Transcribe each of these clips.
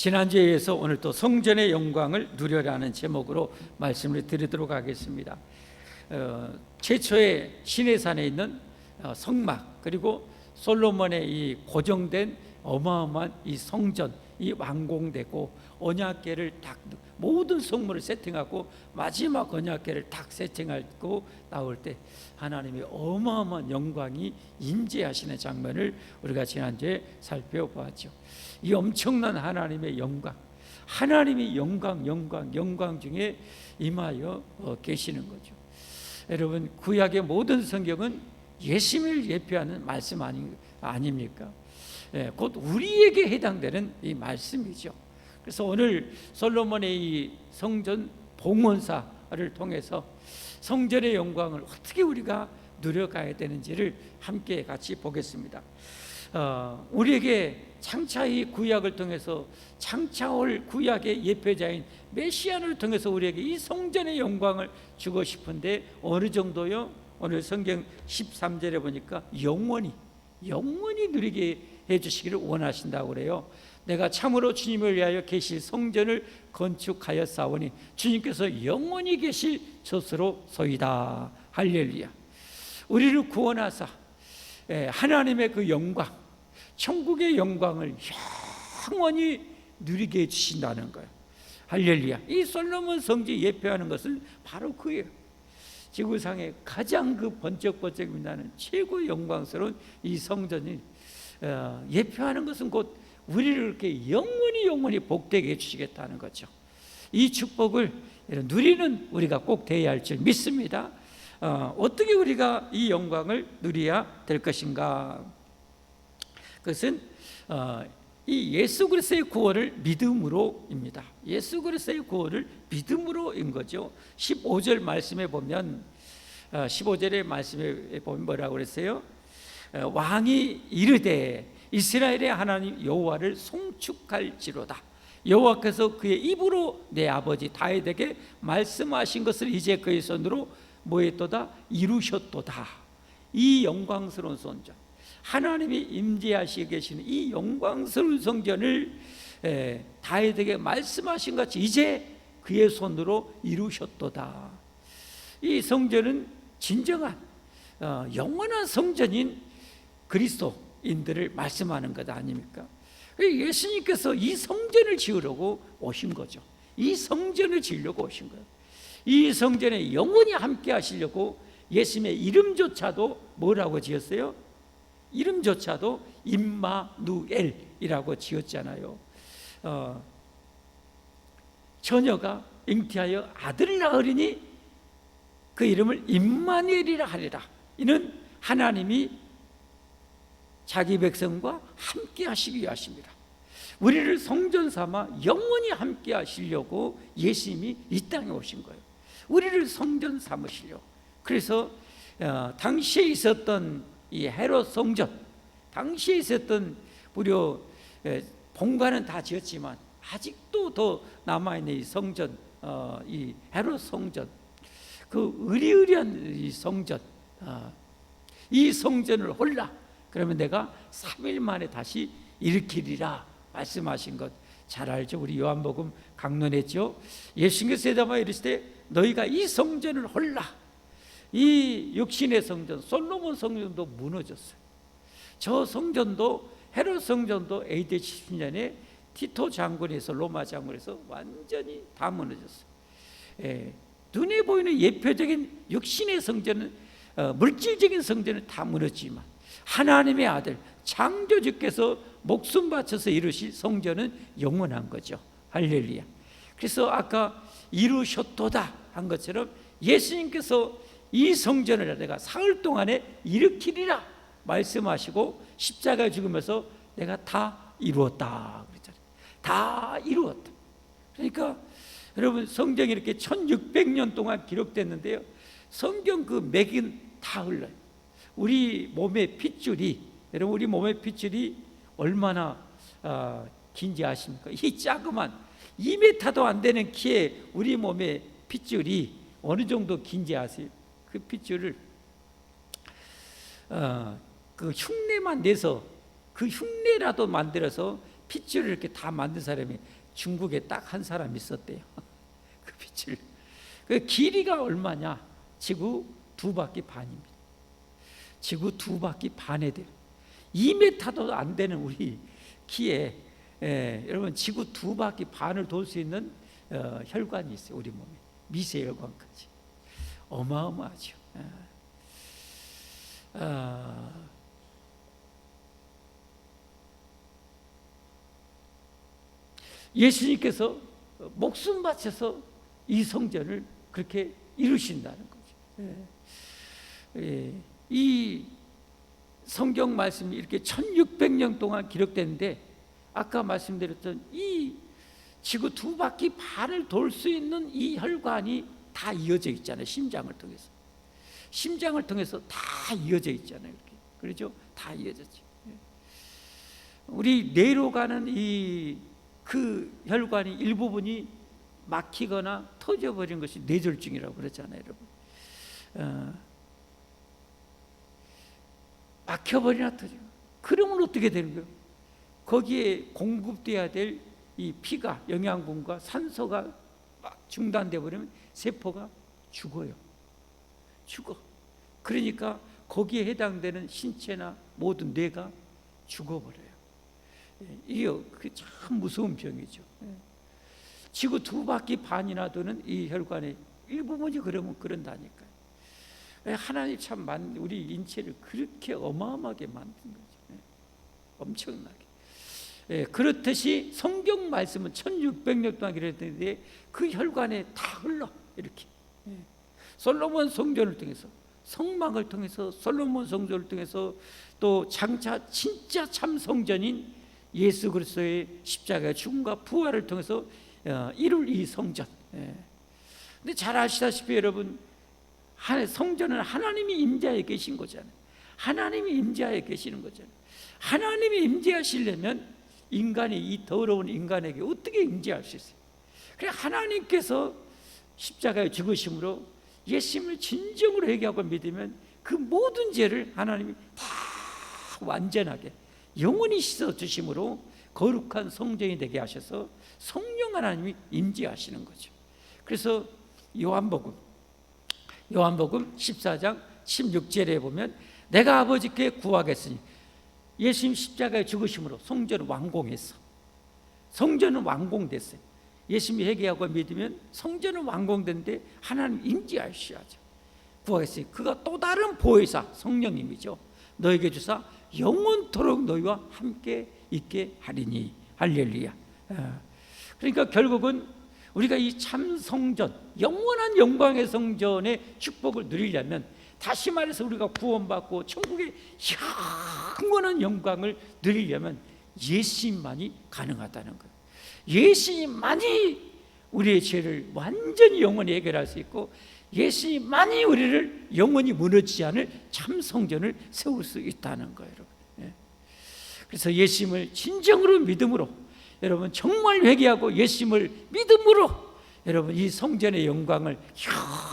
지난주에 이어서 오늘 또 성전의 영광을 누려라는 제목으로 말씀을 드리도록 하겠습니다. 최초의 시내산에 있는 성막, 그리고 솔로몬의 이 고정된 어마어마한 이 성전, 이 완공되고 언약궤를 딱 모든 성물을 세팅하고 마지막 언약궤를 딱 세팅하고 나올 때 하나님의 어마어마한 영광이 임재하시는 장면을 우리가 지난주에 살펴보았죠. 이 엄청난 하나님의 영광, 하나님이 영광 중에 임하여 계시는 거죠. 여러분, 구약의 모든 성경은 예수님을 예표하는 말씀 아닙니까? 곧 우리에게 해당되는 이 말씀이죠. 그래서 오늘 솔로몬의 이 성전 봉헌사를 통해서 성전의 영광을 어떻게 우리가 누려가야 되는지를 함께 같이 보겠습니다. 우리에게 장차 이 구약을 통해서 장차 올 구약의 예표자인 메시아를 통해서 우리에게 이 성전의 영광을 주고 싶은데 어느 정도요? 오늘 성경 13절에 보니까 영원히 누리게 해주시기를 원하신다고 그래요. 내가 참으로 주님을 위하여 계실 성전을 건축하였사오니 주님께서 영원히 계실 저수로소이다. 할렐루야. 우리를 구원하사 하나님의 그 영광, 천국의 영광을 영원히 누리게 해주신다는 거예요. 할렐루야. 이 솔로몬 성전 예표하는 것은 바로 그예요. 지구상에 가장 그 번쩍번쩍 빛나는 최고 영광스러운 이 성전이 예표하는 것은 곧 우리를 이렇게 영원히 복되게 해주시겠다는 거죠. 이 축복을 누리는 우리가 꼭 되어야 할 줄 믿습니다. 어떻게 우리가 이 영광을 누려야 될 것인가? 그것은 이 예수 그리스도의 구원을 믿음으로입니다. 예수 그리스도의 구원을 믿음으로인 거죠. 15절 말씀에 보면 15절의 말씀에 보면 뭐라고 그랬어요? 왕이 이르되 이스라엘의 하나님 여호와를 송축할지로다. 여호와께서 그의 입으로 내 아버지 다윗에게 말씀하신 것을 이제 그의 손으로 뭐했도다? 이루셨도다. 이 영광스러운 성전, 하나님이 임재하시고 계시는 이 영광스러운 성전을 다윗에게 말씀하신 같이 이제 그의 손으로 이루셨도다. 이 성전은 진정한 영원한 성전인 그리스도인들을 말씀하는 것 아닙니까? 예수님께서 이 성전을 지으려고 오신 거죠. 이 성전을 지으려고 오신 거예요. 이 성전에 영원히 함께 하시려고 예수님의 이름조차도 뭐라고 지었어요? 이름조차도 임마누엘이라고 지었잖아요. 처녀가 잉태하여 아들을 낳으리니 그 이름을 임마누엘이라 하리라. 이는 하나님이 자기 백성과 함께 하시기 위하십니다. 우리를 성전 삼아 영원히 함께 하시려고 예수님이 이 땅에 오신 거예요. 우리를 성전 삼으시려고. 그래서 당시에 있었던 이 헤롯 성전, 당시에 있었던 무려 본관은 다 지었지만 아직도 더 남아있는 이 성전, 이 헤롯 성전, 그 으리으리한 이 성전, 이 성전을 홀라 그러면 내가 3일 만에 다시 일으키리라 말씀하신 것 잘 알죠? 우리 요한복음 강론했죠. 예수님께서 대답하여 이르시되 너희가 이 성전을 홀라. 이 육신의 성전 솔로몬 성전도 무너졌어요. 저 성전도 헤롯 성전도 AD 70년에 티토 장군에서 로마 장군에서 완전히 다 무너졌어요. 눈에 보이는 예표적인 육신의 성전은 물질적인 성전은 다 무너지만 하나님의 아들 창조주께서 목숨 바쳐서 이루실 성전은 영원한 거죠. 할렐루야. 그래서 아까 이루셨도다 한 것처럼 예수님께서 이 성전을 내가 사흘 동안에 일으키리라 말씀하시고 십자가에 죽으면서 내가 다 이루었다 그랬잖아요. 다 이루었다. 그러니까 여러분 성경이 이렇게 1600년 동안 기록됐는데요, 성경 그 맥은 다 흘러요. 우리 몸의 핏줄이, 여러분 우리 몸의 핏줄이 얼마나 긴지 아십니까? 이 자그만 2m도 안 되는 키에 우리 몸의 핏줄이 어느 정도 긴지 아세요? 그 핏줄을 그 흉내만 내서 그 흉내라도 만들어서 핏줄을 이렇게 다 만든 사람이 중국에 딱 한 사람 있었대요. 그 핏줄. 그 길이가 얼마냐? 지구 2바퀴 반입니다. 지구 2바퀴 반에 돼요. 2m도 안 되는 우리 키에 여러분 지구 2바퀴 반을 돌 수 있는 혈관이 있어요. 우리 몸에 미세 혈관까지 어마어마하죠. 예수님께서 목숨 바쳐서 이 성전을 그렇게 이루신다는 거죠. 이 성경 말씀이 이렇게 1600년 동안 기록되는데 아까 말씀드렸던 이 지구 2바퀴 반을 돌 수 있는 이 혈관이 다 이어져 있잖아요. 심장을 통해서. 심장을 통해서 다 이어져 있잖아요. 이렇게. 그렇죠? 다 이어졌죠. 우리 뇌로 가는 그 혈관이 일부분이 막히거나 터져버린 것이 뇌졸중이라고 그랬잖아요, 여러분. 막혀버리나 터져. 그러면 어떻게 되는 거예요? 거기에 공급돼야 될 이 피가, 영양분과 산소가 중단돼 버리면 세포가 죽어요. 죽어. 그러니까 거기에 해당되는 신체나 모든 뇌가 죽어버려요. 이게 참 무서운 병이죠. 지구 2바퀴 반이나 도는 이 혈관의 일부분이 그러면 그런다니까요. 하나님 참 우리 인체를 그렇게 어마어마하게 만든 거죠. 엄청나게. 그렇듯이 성경 말씀은 1600년 동안 기록했는데 그 혈관에 다 흘러 이렇게. 솔로몬 성전을 통해서, 성막을 통해서, 솔로몬 성전을 통해서 또 장차 진짜 참 성전인 예수 그리스도의 십자가의 죽음과 부활을 통해서 이룰 이 성전. 근데 잘 아시다시피 여러분, 성전은 하나님이 임재하에 계신 거잖아요. 하나님이 임재하에 계시는 거잖아요. 하나님이 임재하시려면 인간이, 이 더러운 인간에게 어떻게 임재할 수 있어요? 그래 하나님께서 십자가에 죽으심으로 예수님을 진정으로 회개하고 믿으면 그 모든 죄를 하나님이 다 완전하게 영원히 씻어주심으로 거룩한 성전이 되게 하셔서 성령 하나님이 임재하시는 거죠. 그래서 요한복음 14장 16절에 보면 내가 아버지께 구하겠으니, 예수님 십자가에 죽으심으로 성전은 완공했어. 성전은 완공됐어요. 예수님이 회개하고 믿으면 성전은 완공된데 하나님 임재하셔야죠. 구하겠으니 그가 또 다른 보혜사 성령님이죠. 너에게 주사 영원토록 너희와 함께 있게 하리니. 할렐루야. 그러니까 결국은 우리가 이 참 성전, 영원한 영광의 성전의 축복을 누리려면, 다시 말해서 우리가 구원받고 천국의 영원한 영광을 누리려면 예수님만이 가능하다는 거예요. 예수님만이 우리의 죄를 완전히 영원히 해결할 수 있고, 예수님만이 우리를 영원히 무너지지 않을 참 성전을 세울 수 있다는 거예요, 여러분. 그래서 예수님을 진정으로 믿음으로, 여러분 정말 회개하고 예수님을 믿음으로 여러분 이 성전의 영광을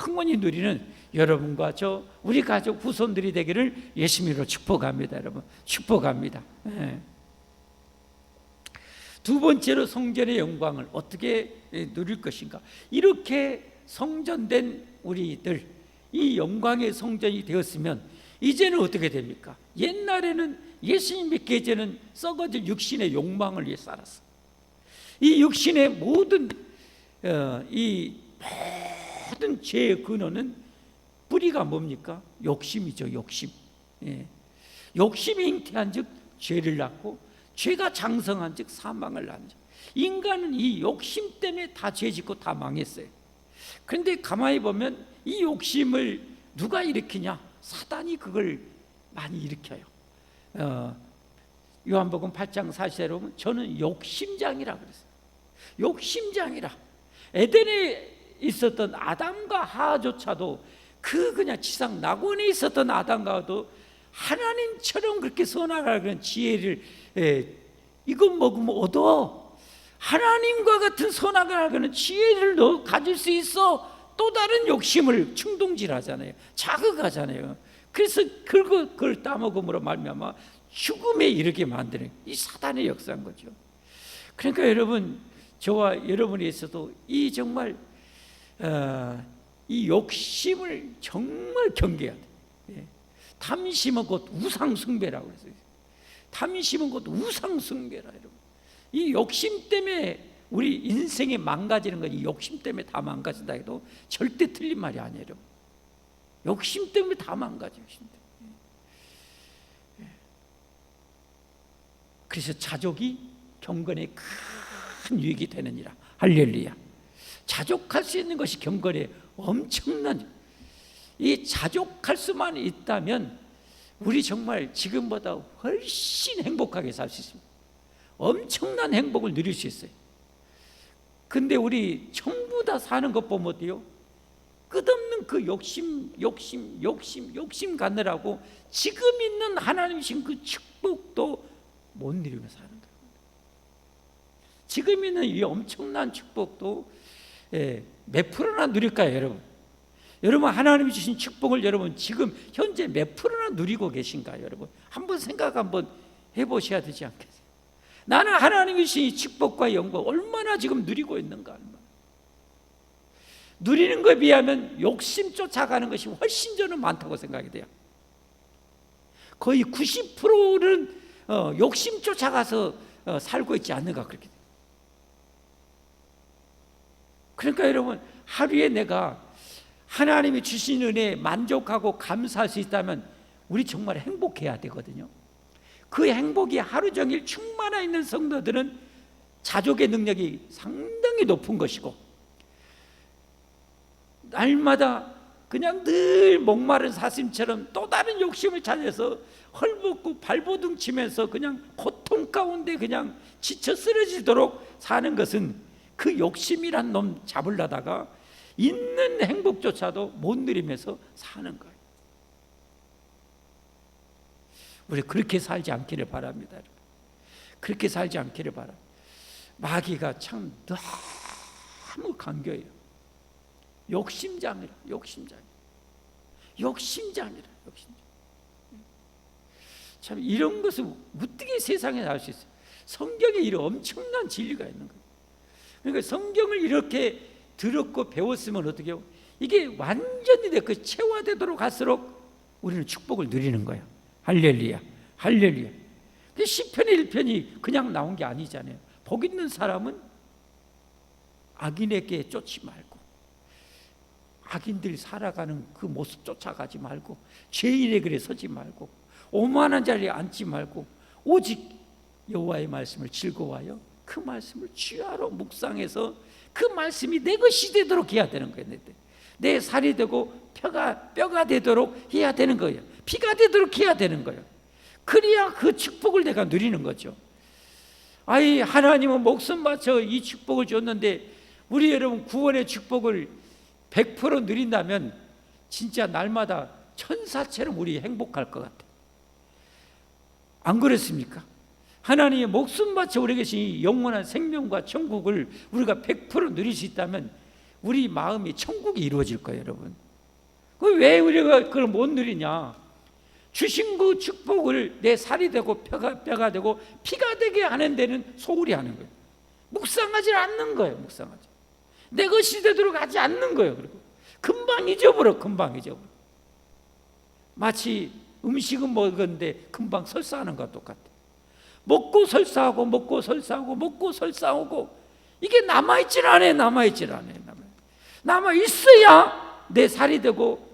영원히 누리는 여러분과 저 우리 가족 후손들이 되기를 예수님으로 축복합니다. 여러분 축복합니다. 두 번째로 성전의 영광을 어떻게 누릴 것인가? 이렇게 성전된 우리들, 이 영광의 성전이 되었으면 이제는 어떻게 됩니까? 옛날에는 예수님 믿기 전에는 썩어질 육신의 욕망을 위해 살았어. 이 육신의 모든 죄의 근원은, 뿌리가 뭡니까? 욕심이죠. 욕심. 욕심이 잉태한즉 죄를 낳고, 죄가 장성한즉 사망을 낳는즉. 인간은 이 욕심 때문에 다 죄짓고 다 망했어요. 그런데 가만히 보면 이 욕심을 누가 일으키냐? 사단이 그걸 많이 일으켜요. 요한복음 8장 40절에 보면 저는 욕심장이라 그랬어요. 욕심장이라. 에덴에 있었던 아담과 하와조차도 그냥 지상 낙원에 있었던 아담과 하와도 하나님처럼 그렇게 선악을 그런 지혜를, 이것 먹으면 얻어, 하나님과 같은 선악을 하는 지혜를 너 가질 수 있어. 또 다른 욕심을 충동질하잖아요. 자극하잖아요. 그래서 그걸 따먹음으로 말미암아 죽음에 이르게 만드는 이 사단의 역사인 거죠. 그러니까 여러분, 저와 여러분에 있어도 이 정말 이 욕심을 정말 경계해야 돼. 예. 탐심은 곧 우상숭배라고 그랬어요. 탐심은 곧 우상숭배라. 여러분, 이 욕심 때문에 우리 인생이 망가지는 거지, 욕심 때문에 다 망가진다 해도 절대 틀린 말이 아니에요. 여러분, 욕심 때문에 다 망가져요. 욕심 때문에. 그래서 자족이 경건에 큰 유익이 되느니라. 할렐루야. 자족할 수 있는 것이 경건에 엄청난, 이 자족할 수만 있다면 우리 정말 지금보다 훨씬 행복하게 살 수 있습니다. 엄청난 행복을 누릴 수 있어요. 근데 우리 전부 다 사는 것 보면 어때요? 끝없는 그 욕심 갖느라고 지금 있는 하나님 주신 그 축복도 못 누리며 사는 거예요. 지금 있는 이 엄청난 축복도 몇 프로나 누릴까요, 여러분? 여러분, 하나님이 주신 축복을 여러분 지금 현재 몇 프로나 누리고 계신가요, 여러분? 한번 생각 한번 해보셔야 되지 않겠어요? 나는 하나님이 주신 이 축복과 영광 얼마나 지금 누리고 있는가? 누리는 것에 비하면 욕심 쫓아가는 것이 훨씬 저는 많다고 생각이 돼요. 거의 90%는 욕심 쫓아가서 살고 있지 않는가, 그렇게 돼요. 그러니까 여러분, 하루에 내가 하나님이 주신 은혜에 만족하고 감사할 수 있다면 우리 정말 행복해야 되거든요. 그 행복이 하루 종일 충만해 있는 성도들은 자족의 능력이 상당히 높은 것이고, 날마다 그냥 늘 목마른 사슴처럼 또 다른 욕심을 찾아서 헐벗고 발버둥 치면서 그냥 고통 가운데 그냥 지쳐 쓰러지도록 사는 것은 그 욕심이란 놈 잡으려다가 있는 행복조차도 못 누리면서 사는 거예요. 우리 그렇게 살지 않기를 바랍니다. 그렇게 살지 않기를 바랍니다. 마귀가 참 너무 강교해요. 욕심장이라. 참 이런 것을 어떻게 세상에 나올 수 있어요? 성경에 이런 엄청난 진리가 있는 거예요. 그러니까 성경을 이렇게 들었고 배웠으면 어떻게 해요? 이게 완전히 그 체화되도록 할수록 우리는 축복을 누리는 거예요. 할렐루야. 시편의 1편이 그냥 나온 게 아니잖아요. 복 있는 사람은 악인에게 쫓지 말고, 악인들이 살아가는 그 모습 쫓아가지 말고, 죄인의 길에 서지 말고, 오만한 자리에 앉지 말고, 오직 여호와의 말씀을 즐거워하여 그 말씀을 주야로 묵상해서 그 말씀이 내 것이 되도록 해야 되는 거예요. 내 살이 되고 뼈가 되도록 해야 되는 거예요. 피가 되도록 해야 되는 거예요. 그래야 그 축복을 내가 누리는 거죠. 아이, 하나님은 목숨 바쳐 이 축복을 줬는데 우리 여러분 구원의 축복을 100% 누린다면 진짜 날마다 천사처럼 우리 행복할 것 같아요. 안 그렇습니까? 하나님의 목숨 바쳐 우리에게 주신 이 영원한 생명과 천국을 우리가 100% 누릴 수 있다면 우리 마음이 천국이 이루어질 거예요, 여러분. 왜 우리가 그걸 못 누리냐? 주신 그 축복을 내 살이 되고 뼈가 되고 피가 되게 하는 데는 소홀히 하는 거예요. 묵상하지 않는 거예요. 묵상하지. 내 것이 되도록 하지 않는 거예요. 그리고 금방 잊어버려. 마치 음식은 먹었는데 금방 설사하는 것과 똑같아. 먹고 설사하고 이게 남아있질 않아요. 남아있어야 내 살이 되고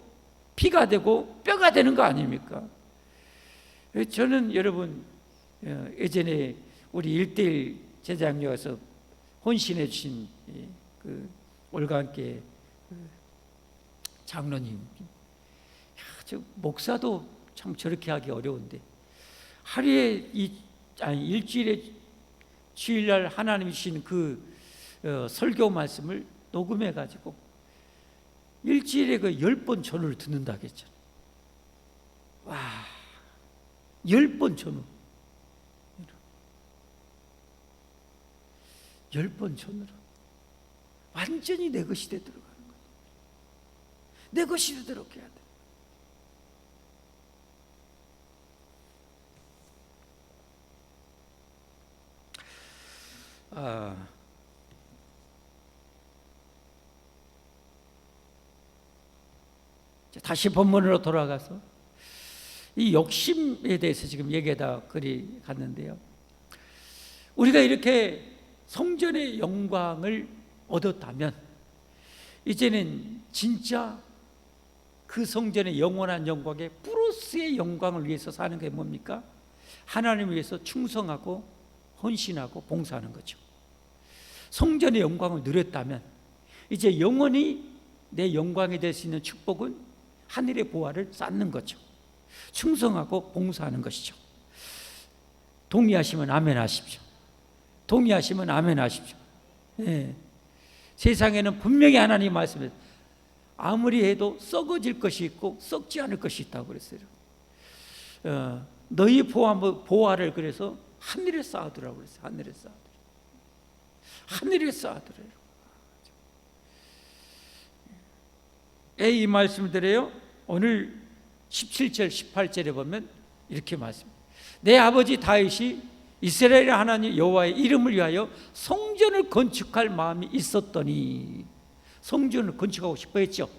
피가 되고 뼈가 되는 거 아닙니까? 저는 여러분 예전에 우리 1:1 제자양녀 와서 혼신해 주신 그 올가함께 장로님, 저 목사도 참 저렇게 하기 어려운데 하루에 일주일에 주일날 하나님이 주신 그 설교 말씀을 녹음해 가지고 일주일에 그 10번 전후를 듣는다 했잖아요. 와, 10번 전후. 10번 전후로 완전히 내 것이 되도록 하는 거예요. 내 것이 되도록 해야 돼. 다시 본문으로 돌아가서 이 욕심에 대해서 지금 얘기하다 그리 갔는데요. 우리가 이렇게 성전의 영광을 얻었다면 이제는 진짜 그 성전의 영원한 영광에 플러스의 영광을 위해서 사는 게 뭡니까? 하나님을 위해서 충성하고 헌신하고 봉사하는 거죠. 성전의 영광을 누렸다면 이제 영원히 내 영광이 될 수 있는 축복은 하늘의 보화를 쌓는 거죠. 충성하고 봉사하는 것이죠. 동의하시면 아멘 하십시오. 동의하시면 아멘 하십시오. 예. 세상에는 분명히 하나님 말씀에 아무리 해도 썩어질 것이 있고 썩지 않을 것이 있다고 그랬어요. 너희 보화를 그래서 하늘에 쌓아두라고 그랬어요. 하늘에 쌓아두라. 하늘에 쌓아두래요. 이 말씀을 드려요. 오늘 17절 18절에 보면 이렇게 말씀합니다. 내 아버지 다윗이 이스라엘 하나님 여호와의 이름을 위하여 성전을 건축할 마음이 있었더니, 성전을 건축하고 싶어 했죠.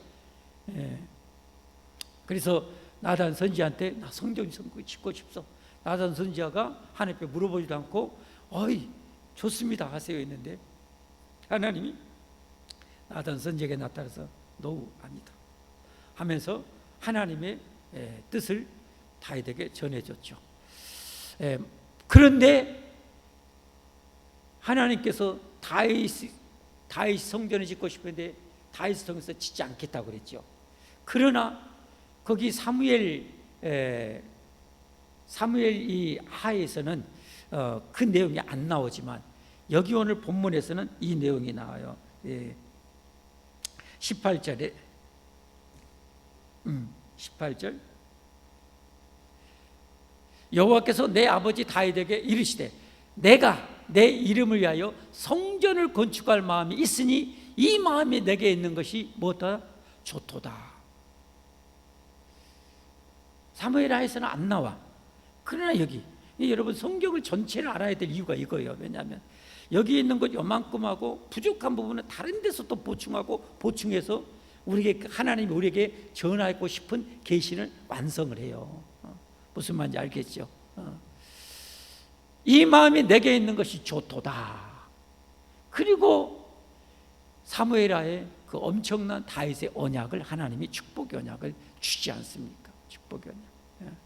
그래서 나단 선지자한테 나 성전 짓고 싶소. 나단 선지자가 하나님께 물어보지도 않고 어이 좋습니다 하세요 했는데 하나님이 나단 선지자에게 나타나서 노 아니다 하면서 하나님의 뜻을 다윗에게 전해줬죠. 그런데 하나님께서 다윗 성전을 짓고 싶은데 다윗을 통해서 짓지 않겠다고 그랬죠. 그러나 거기 사무엘 이 하에서는 그 내용이 안 나오지만 여기 오늘 본문에서는 이 내용이 나와요. 18절에 18절 여호와께서 내 아버지 다윗에게 이르시되 내가 내 이름을 위하여 성전을 건축할 마음이 있으니 이 마음이 내게 있는 것이 뭐다? 좋도다. 사무엘하에서는 안 나와. 그러나 여기 여러분 성경을 전체를 알아야 될 이유가 이거예요. 왜냐하면 여기 있는 것 요만큼하고 부족한 부분은 다른 데서 또 보충하고 보충해서 우리에게 하나님이 우리에게 전하고 싶은 계시를 완성을 해요. 무슨 말인지 알겠죠? 이 마음이 내게 있는 것이 좋도다. 그리고 사무엘하에 그 엄청난 다윗의 언약을 하나님이 축복의 언약을 주지 않습니까? 축복의 언약.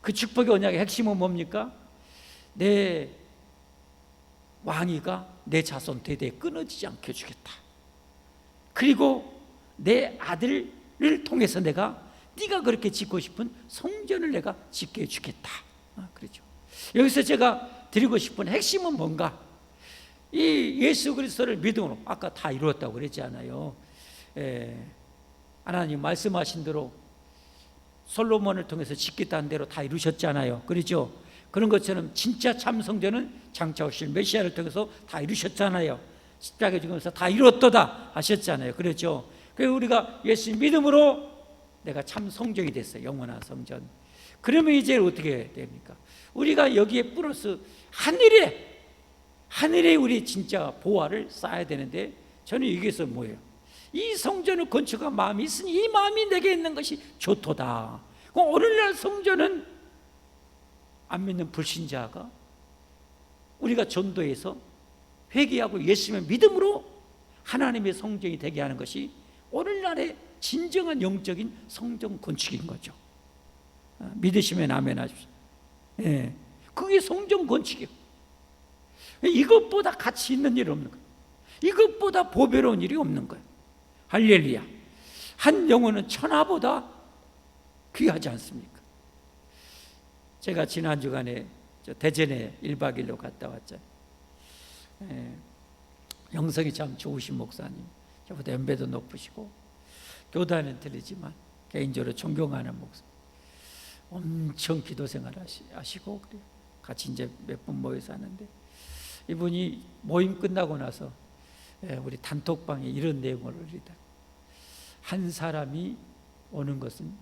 그 축복의 언약의 핵심은 뭡니까? 내 왕위가 내 자손 대대에 끊어지지 않게 해주겠다. 그리고 내 아들을 통해서 네가 그렇게 짓고 싶은 성전을 내가 짓게 해주겠다. 그렇죠. 여기서 제가 드리고 싶은 핵심은 뭔가? 이 예수 그리스도를 믿음으로 아까 다 이루었다고 그랬잖아요. 하나님 말씀하신 대로 솔로몬을 통해서 짓겠다는 대로 다 이루셨잖아요. 그렇죠. 그런 것처럼 진짜 참 성전은 장차 오실 메시아를 통해서 다 이루셨잖아요. 십자가에 죽으면서 다 이루었도다 하셨잖아요. 그렇죠. 그래서 우리가 예수 믿음으로 내가 참 성전이 됐어요. 영원한 성전. 그러면 이제 어떻게 됩니까? 우리가 여기에 플러스 하늘에 우리 진짜 보화를 쌓아야 되는데 저는 여기서 뭐예요? 이 성전을 건축한 마음이 있으니 이 마음이 내게 있는 것이 좋도다. 오늘날 성전은 안 믿는 불신자가 우리가 전도해서 회개하고 예수님의 믿음으로 하나님의 성전이 되게 하는 것이 오늘날의 진정한 영적인 성전 건축인 거죠. 믿으시면 아멘 하십시오. 그게 성전 건축이에요. 이것보다 가치 있는 일이 없는 거예요. 이것보다 보배로운 일이 없는 거예요. 할렐루야. 한 영혼은 천하보다 귀하지 않습니까? 제가 지난 주간에 대전에 1박 2일로 갔다 왔죠. 영성이 참 좋으신 목사님, 저보다 연배도 높으시고 교단은 틀리지만 개인적으로 존경하는 목사, 엄청 기도 생활 하시고 그래요. 같이 이제 몇 분 모여서 하는데 이분이 모임 끝나고 나서 우리 단톡방에 이런 내용을 올리다. 한 사람이 오는 것은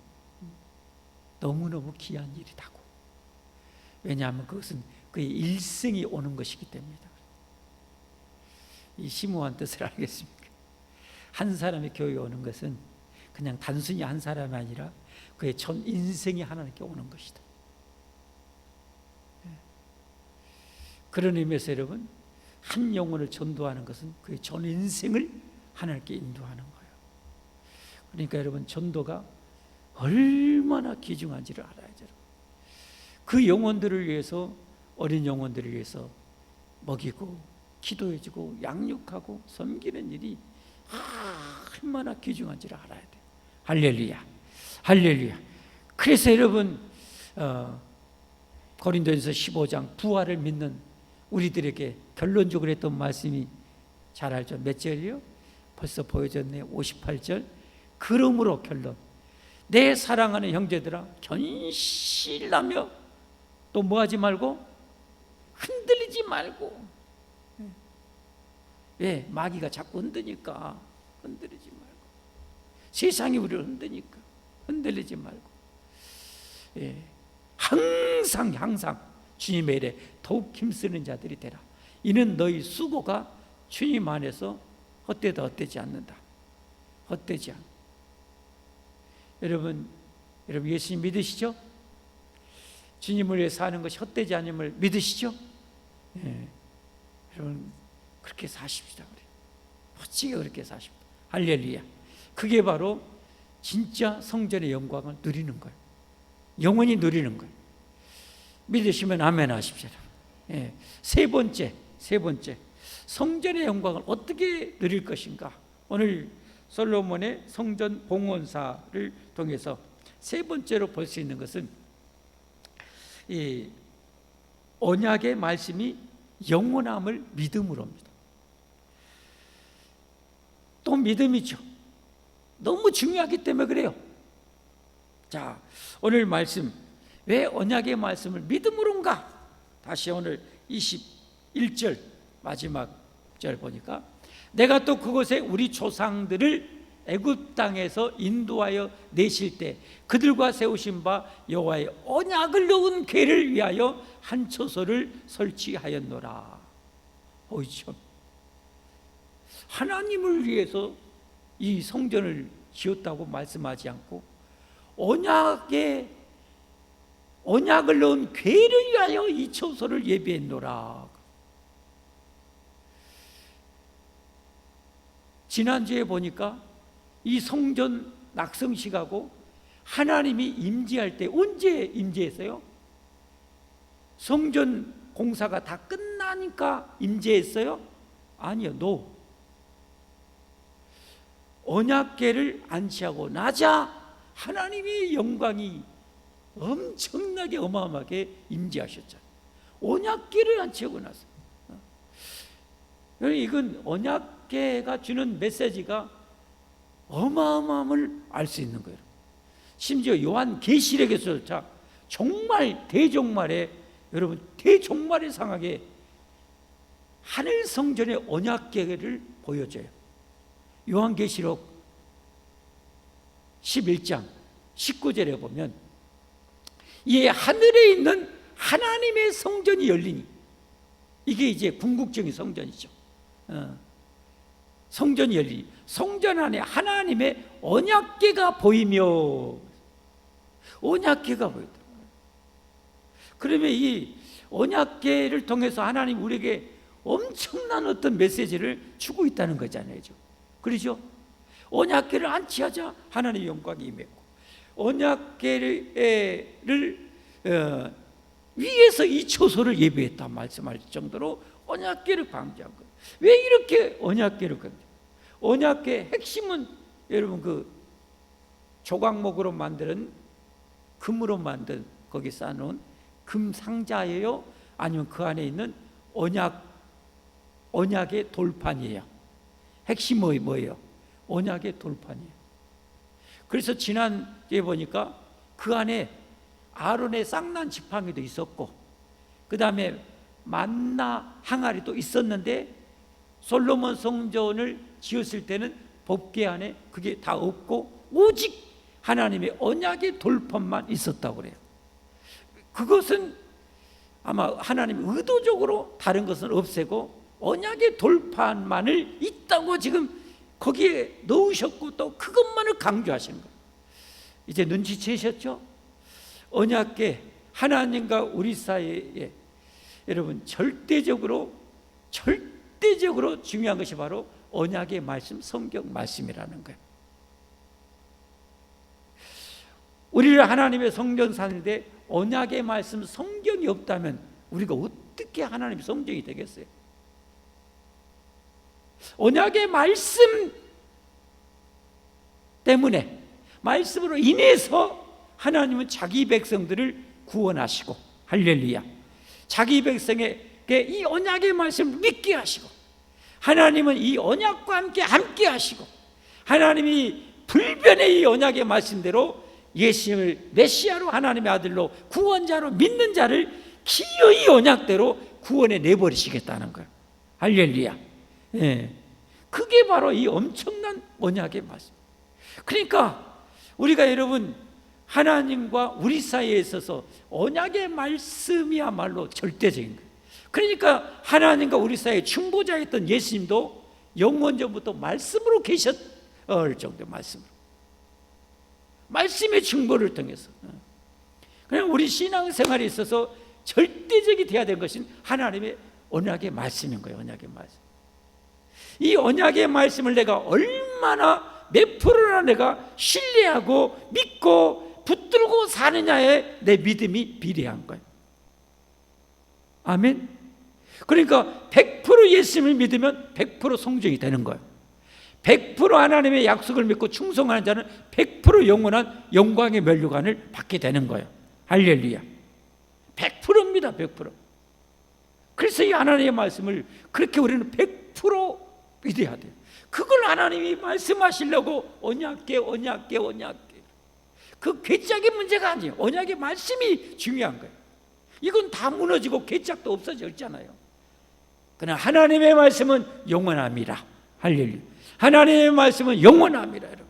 너무너무 귀한 일이라고. 왜냐하면 그것은 그의 일생이 오는 것이기 때문이다. 이 심오한 뜻을 알겠습니까? 한 사람이 교회에 오는 것은 그냥 단순히 한 사람이 아니라 그의 전 인생이 하나님께 오는 것이다. 그런 의미에서 여러분, 한 영혼을 전도하는 것은 그의 전 인생을 하나님께 인도하는 거예요. 그러니까 여러분, 전도가 얼마나 귀중한지를 알아야죠. 그 영혼들을 위해서, 어린 영혼들을 위해서 먹이고 기도해주고 양육하고 섬기는 일이 얼마나 귀중한지를 알아야 돼요. 할렐루야, 할렐루야. 그래서 여러분, 고린도전서 15장 부활을 믿는 우리들에게 결론적으로 했던 말씀이 잘 알죠. 몇 절이요? 벌써 보여졌네요. 58절. 그러므로 결론, 내 사랑하는 형제들아, 견실하며 또 뭐하지 말고, 흔들리지 말고. 왜? 마귀가 자꾸 흔드니까 흔들리지 말고, 세상이 우리를 흔드니까 흔들리지 말고, 항상 주님의 일에 더욱 힘쓰는 자들이 되라. 이는 너희 수고가 주님 안에서 헛되다 헛되지 않는다. 헛되지 않는다. 여러분 예수님 믿으시죠? 주님을 위해 사는 것이 헛되지 않음을 믿으시죠? 여러분 그렇게 사십시다. 멋지게 그렇게 사십시다. 할렐루야. 그게 바로 진짜 성전의 영광을 누리는 거예요. 영원히 누리는 거예요. 믿으시면 아멘 하십시오. 세 번째, 성전의 영광을 어떻게 누릴 것인가? 오늘 솔로몬의 성전 봉헌사를 통해서 세 번째로 볼 수 있는 것은 이 언약의 말씀이 영원함을 믿음으로입니다. 또 믿음이죠. 너무 중요하기 때문에 그래요. 자, 오늘 말씀, 왜 언약의 말씀을 믿음으로인가? 다시 오늘 21절 마지막 절 보니까, 내가 또 그곳에 우리 조상들을 애굽 땅에서 인도하여 내실 때 그들과 세우신 바 여호와의 언약을 넣은 궤를 위하여 한 초소를 설치하였노라. 참, 하나님을 위해서 이 성전을 지었다고 말씀하지 않고 언약을 넣은 궤를 위하여 이 초소를 예비했노라. 지난주에 보니까 이 성전 낙성식하고 하나님이 임재할 때 언제 임재했어요? 성전 공사가 다 끝나니까 임재했어요? 아니요. 언약궤를 안치하고 나자 하나님의 영광이 엄청나게 어마어마하게 임재하셨잖아요. 언약궤를 안치하고 나서. 이건 언약궤가 주는 메시지가 어마어마함을 알 수 있는 거예요. 심지어 요한 계시록에서 정말 대종말에, 여러분 대종말의 상하게 하늘 성전의 언약궤를 보여줘요. 요한 계시록 11장 19절에 보면 이 하늘에 있는 하나님의 성전이 열리니, 이게 이제 궁극적인 성전이죠. 성전이 열리니 성전 안에 하나님의 언약궤가 보이며, 언약궤가 보이더라고요. 그러면 이 언약궤를 통해서 하나님 우리에게 엄청난 어떤 메시지를 주고 있다는 거잖아요. 그렇죠? 언약궤를 안치하자 하나님의 영광이 임했고, 언약궤를 위에서 이 초소를 예비했다 말씀할 정도로 언약궤를 강조한 거예요. 왜 이렇게 언약궤를 강조해요? 언약궤의 핵심은 여러분 그 조각목으로 만든, 금으로 만든, 거기 쌓아놓은 금 상자예요? 아니면 그 안에 있는 언약의 돌판이에요? 핵심이 뭐예요? 언약의 돌판이에요. 그래서 지난주에 보니까 그 안에 아론의 쌍난 지팡이도 있었고, 그 다음에 만나 항아리도 있었는데, 솔로몬 성전을 지었을 때는 법궤 안에 그게 다 없고 오직 하나님의 언약의 돌판만 있었다고 그래요. 그것은 아마 하나님이 의도적으로 다른 것은 없애고 언약의 돌판만을 있다고 지금 거기에 넣으셨고 또 그것만을 강조하시는 거예요. 이제 눈치채셨죠? 언약계 하나님과 우리 사이에 여러분 절대적으로 중요한 것이 바로 언약의 말씀, 성경 말씀이라는 거예요. 우리를 하나님의 성전 사는데 언약의 말씀, 성경이 없다면 우리가 어떻게 하나님의 성전이 되겠어요? 언약의 말씀 때문에, 말씀으로 인해서 하나님은 자기 백성들을 구원하시고, 할렐루야, 자기 백성에게 이 언약의 말씀을 믿게 하시고, 하나님은 이 언약과 함께 하시고, 하나님이 불변의 이 언약의 말씀대로 예수님을 메시아로, 하나님의 아들로, 구원자로 믿는 자를 기어이 언약대로 구원해 내버리시겠다는 거예요. 할렐루야. 예. 그게 바로 이 엄청난 언약의 말씀. 그러니까 우리가 여러분 하나님과 우리 사이에 있어서 언약의 말씀이야말로 절대적인 거예요. 그러니까 하나님과 우리 사이에 중보자였던 예수님도 영원전부터 말씀으로 계셨을 정도, 말씀의 중보를 통해서. 그냥 우리 신앙생활에 있어서 절대적이 되어야 될 것은 하나님의 언약의 말씀인 거예요. 언약의 말씀. 이 언약의 말씀을 내가 얼마나 몇 프로나 내가 신뢰하고 믿고 붙들고 사느냐에 내 믿음이 비례한 거예요. 아멘. 그러니까 100% 예수님을 믿으면 100% 성전이 되는 거예요. 100% 하나님의 약속을 믿고 충성하는 자는 100% 영원한 영광의 면류관을 받게 되는 거예요. 할렐루야. 100%입니다. 100%. 그래서 이 하나님의 말씀을 그렇게 우리는 100% 믿어야 돼요. 그걸 하나님이 말씀하시려고 언약계. 그 괴짝의 문제가 아니에요. 언약의 말씀이 중요한 거예요. 이건 다 무너지고 괴짝도 없어졌잖아요. 그러나 하나님의 말씀은 영원합니다. 할렐루야. 하나님의 말씀은 영원합니다, 여러분.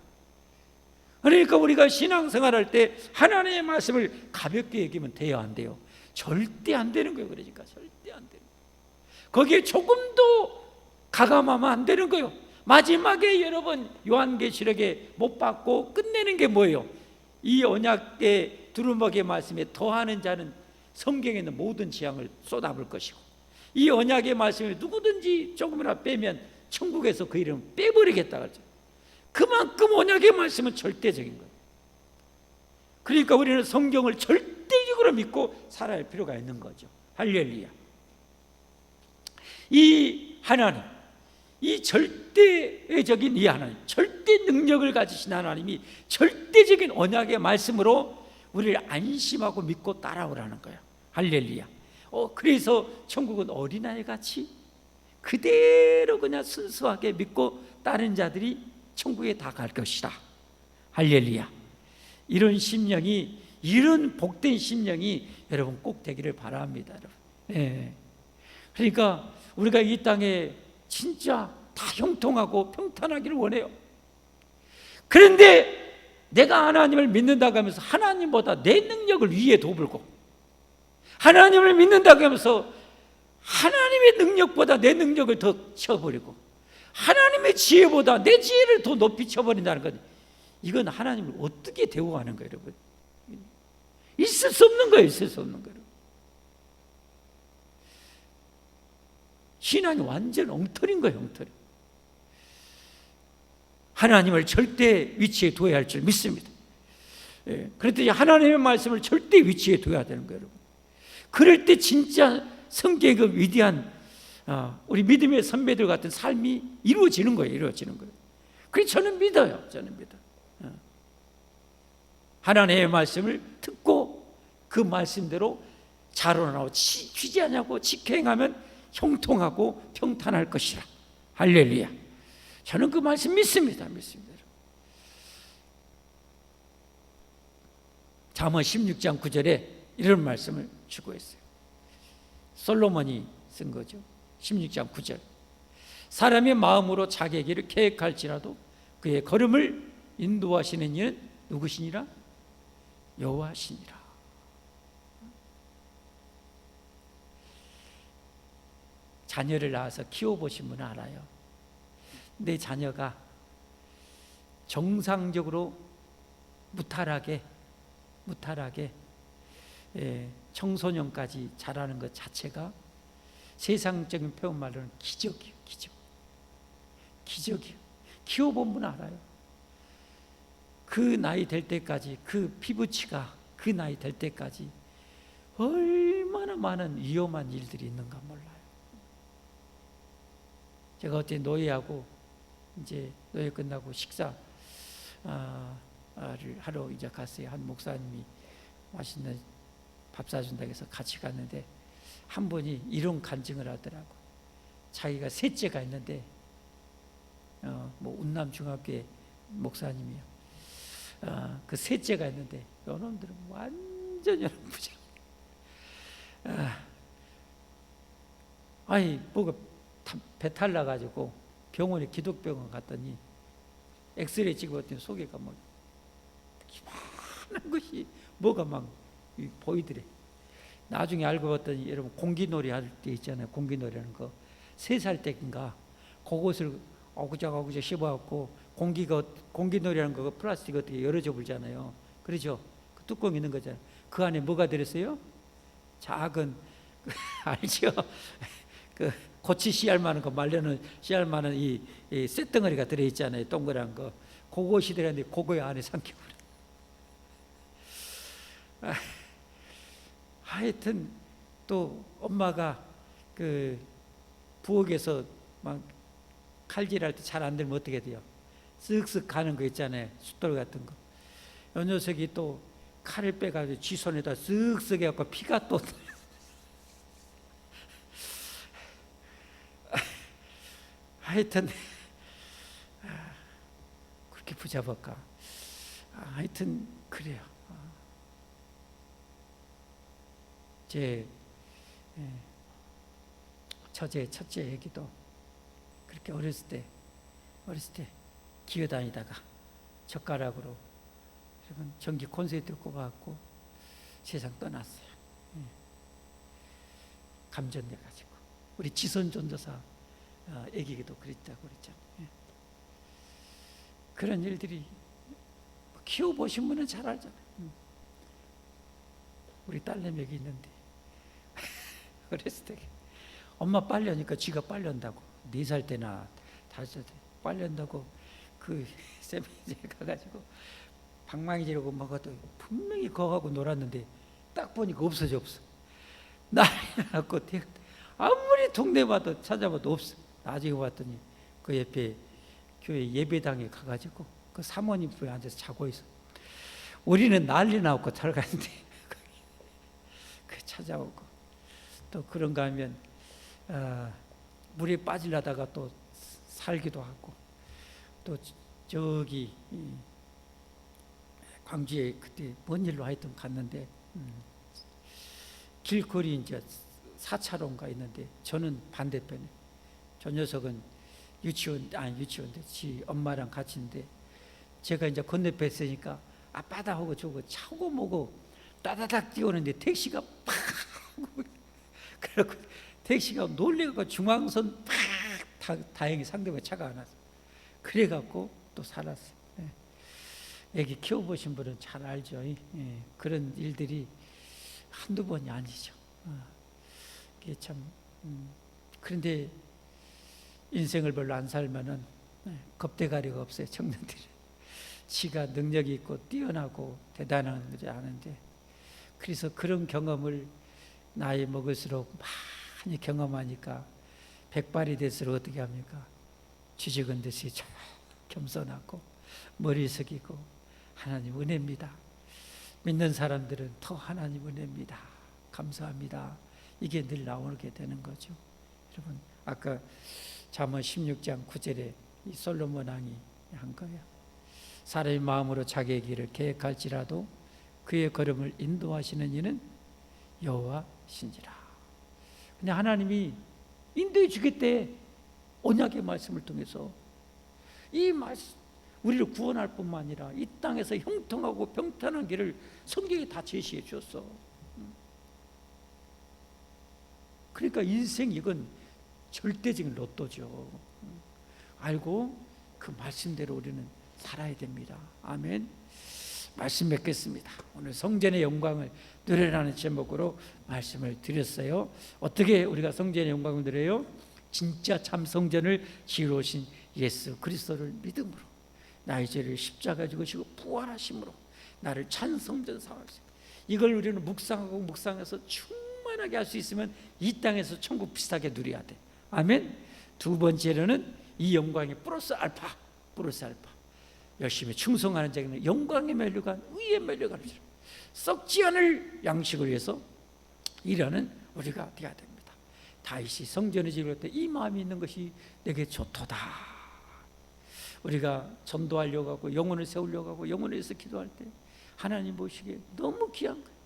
그러니까 우리가 신앙생활할 때 하나님의 말씀을 가볍게 얘기하면 돼요, 안 돼요? 절대 안 되는 거예요. 그러니까 절대 안 돼요. 거기에 조금도 가감하면 안 되는 거예요. 마지막에 여러분 요한계시록에 못 받고 끝내는 게 뭐예요? 이 언약의 두루마기의 말씀에 더하는 자는 성경에 있는 모든 재앙을 쏟아볼 것이고, 이 언약의 말씀을 누구든지 조금이나 빼면 천국에서 그 이름을 빼버리겠다 그러죠. 그만큼 언약의 말씀은 절대적인 거예요. 그러니까 우리는 성경을 절대적으로 믿고 살아야 할 필요가 있는 거죠. 할렐루야. 이 하나님, 이 절대적인 이 하나님, 절대 능력을 가지신 하나님이 절대적인 언약의 말씀으로 우리를 안심하고 믿고 따라오라는 거예요. 할렐루야. 그래서 천국은 어린아이같이 그대로 그냥 순수하게 믿고 따른 자들이 천국에 다 갈 것이다. 할렐루야. 이런 심령이, 이런 복된 심령이 여러분 꼭 되기를 바랍니다, 여러분. 네. 그러니까 우리가 이 땅에 진짜 다 형통하고 평탄하기를 원해요. 그런데 내가 하나님을 믿는다고 하면서 하나님보다 내 능력을 위에 도불고, 하나님을 믿는다고 하면서 하나님의 능력보다 내 능력을 더 쳐버리고, 하나님의 지혜보다 내 지혜를 더 높이 쳐버린다는 것, 이건 하나님을 어떻게 대우하는 거예요, 여러분? 있을 수 없는 거예요. 있을 수 없는 거예요. 신앙이 완전 엉터리인 거예요. 엉터리. 하나님을 절대 위치에 둬야 할 줄 믿습니다. 그런데 하나님의 말씀을 절대 위치에 둬야 되는 거예요, 여러분. 그럴 때 진짜 성경의 그 위대한 우리 믿음의 선배들 같은 삶이 이루어지는 거예요. 이루어지는 거예요. 그래서 저는 믿어요. 저는 믿어요. 하나님의 말씀을 듣고 그 말씀대로 자론하고 취지하냐고 직행하면 형통하고 평탄할 것이라. 할렐루야. 저는 그 말씀 믿습니다. 믿습니다. 잠언 16장 9절에 이런 말씀을 주고 있어요. 솔로몬이 쓴 거죠. 16장 9절. 사람의 마음으로 자기의 길을 계획할지라도 그의 걸음을 인도하시는 이는 누구시니라? 여호와시니라. 자녀를 낳아서 키워보신 분은 알아요. 내 자녀가 정상적으로 무탈하게 청소년까지 자라는 것 자체가 세상적인 표현말로는 기적이에요. 기적이에요. 키워본 분은 알아요. 그 나이 될 때까지, 그 피부치가 그 나이 될 때까지 얼마나 많은 위험한 일들이 있는가 몰라요. 제가 어제 노예하고 이제 노예 끝나고 식사를 하러 이제 갔어요. 한 목사님이 맛있는 밥 사준다고 해서 같이 갔는데 한 분이 이런 간증을 하더라고. 자기가 셋째가 있는데 뭐 운남중학교의 목사님이요. 그 셋째가 있는데 요놈들은 완전 여러분 부자. 아니 뭐가 배탈 나가지고 병원에 기독병원 갔더니 엑스레이 찍어봤더니 속에가 뭐 이만한 것이 뭐가 막 보이더래. 나중에 알고 봤더니 여러분 공기놀이 할 때 있잖아요. 공기놀이라는 거 3살 때인가 그것을 어구적 씹어갖고 공기놀이라는 거 플라스틱 어떻게 열어줘 불잖아요. 그렇죠? 그 뚜껑 있는 거잖아요. 그 안에 뭐가 들었어요? 작은 알죠? 그 고치 씨알만한 거 말려는 씨알만한 이 쇳덩어리가 들어있잖아요. 동그란 거. 그것이 들었는데 그거 안에 삼켜버려. 하여튼 또 엄마가 그 부엌에서 막 칼질할 때 잘 안 되면 어떻게 돼요? 쓱쓱 가는 거 있잖아요. 숫돌 같은 거. 이 녀석이 또 칼을 빼가지고 쥐 손에다 쓱쓱 해갖고 피가 또 하여튼 그렇게 붙잡을까? 하여튼 그래요. 제 첫째 얘기도 그렇게 어렸을 때 기어다니다가 젓가락으로 전기 콘센트를 꼽아갖고 세상 떠났어요. 감전돼가지고 우리 지선전도사 애기도 그랬다고 그랬잖아요. 그런 일들이 키워보신 분은 잘 알잖아요. 우리 딸내미 여기 있는데 어렸을 때 엄마 빨려니까 쥐가 빨려온다고 4살 때나 5살 때 빨려온다고 그 세미지에 가가지고 방망이 지르고 먹어도 분명히 거하고 놀았는데 딱 보니까 없어. 난리 났고 아무리 동네 봐도 찾아봐도 없어. 나중에 봤더니 그 옆에 교회 예배당에 가가지고 그 사모님 부에 앉아서 자고 있어. 우리는 난리 나고 들어가는데 그 찾아오고 또 그런가 하면 물에 빠지려다가 또 살기도 하고 또 저기 광주에 그때 뭔 일로 하여튼 갔는데 길거리 이제 4차로인가 있는데 저는 반대편에 저 녀석은 유치원인데 지 엄마랑 같이 있는데 제가 이제 건너편 있으니까 아빠다 하고 저거 차고 뭐고 따다닥 뛰어오는데 택시가 팍 그래갖고 택시가 놀래갖고 중앙선 팍 다행히 상대방에 차가 안 왔어. 그래갖고 또 살았어. 애기 키워보신 분은 잘 알죠. 그런 일들이 한두 번이 아니죠. 그게 참 그런데 인생을 별로 안 살면은 겁대가리가 없어요. 청년들이 지가 능력이 있고 뛰어나고 대단한 거지 아는데 그래서 그런 경험을 나이 먹을수록 많이 경험하니까 백발이 될수록 어떻게 합니까? 쥐죽은 듯이 겸손하고 머리 숙이고 하나님 은혜입니다. 믿는 사람들은 더 하나님 은혜입니다. 감사합니다. 이게 늘 나오게 되는 거죠. 여러분 아까 잠언 16장 9절에 이 솔로몬 왕이 한 거예요. 사람의 마음으로 자기의 길을 계획할지라도 그의 걸음을 인도하시는 이는 여호와신지라. 근데 하나님이 인도해 주겠대. 언약의 말씀을 통해서 이 말씀 우리를 구원할 뿐만 아니라 이 땅에서 형통하고 평탄한 길을 성경에 다 제시해 주었어. 그러니까 인생 이건 절대적인 로또죠. 알고 그 말씀대로 우리는 살아야 됩니다. 아멘. 말씀 맺겠습니다. 오늘 성전의 영광을 누리라는 제목으로 말씀을 드렸어요. 어떻게 우리가 성전의 영광을 누려요? 진짜 참 성전을 지으러 오신 예수 그리스도를 믿음으로, 나의 죄를 십자가에 지고 부활하심으로 나를 찬성전 삼으시고, 이걸 우리는 묵상해서 충만하게 할 수 있으면 이 땅에서 천국 비슷하게 누려야 돼. 아멘. 두 번째로는 이 영광이 플러스 알파. 열심히 충성하는 자에게는 영광의 면류관, 의의 면류관을 주라. 썩지 않을 양식을 위해서 일하는 우리가 되어야 됩니다. 다윗이 성전을 지을 때 이 마음이 있는 것이 내게 좋도다. 우리가 전도하려고 하고 영혼을 세우려고 하고 영혼을 위해서 기도할 때 하나님 보시기에 너무 귀한 거예요.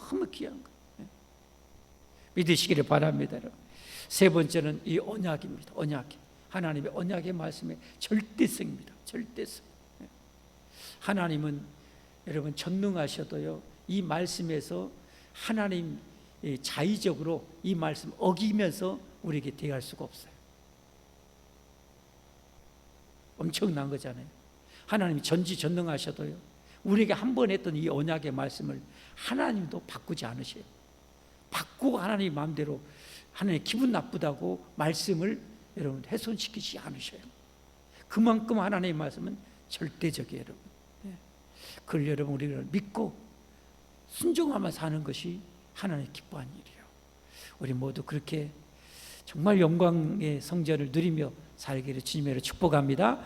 너무 귀한 거예요. 믿으시기를 바랍니다. 세 번째는 이 언약입니다. 하나님의 언약의 말씀의 절대성입니다. 절대성. 하나님은 여러분 전능하셔도요, 이 말씀에서 하나님 자의적으로 이 말씀 어기면서 우리에게 대할 수가 없어요. 엄청난 거잖아요. 하나님이 전지전능하셔도요, 우리에게 한 번 했던 이 언약의 말씀을 하나님도 바꾸지 않으셔요. 바꾸고 하나님 마음대로, 하나님 기분 나쁘다고 말씀을 여러분 훼손시키지 않으셔요. 그만큼 하나님의 말씀은 절대적이에요, 여러분. 그걸 여러분 우리가 믿고 순종하며 사는 것이 하나님 기뻐하는 일이에요. 우리 모두 그렇게 정말 영광의 성전을 누리며 살기를 주님으로 축복합니다.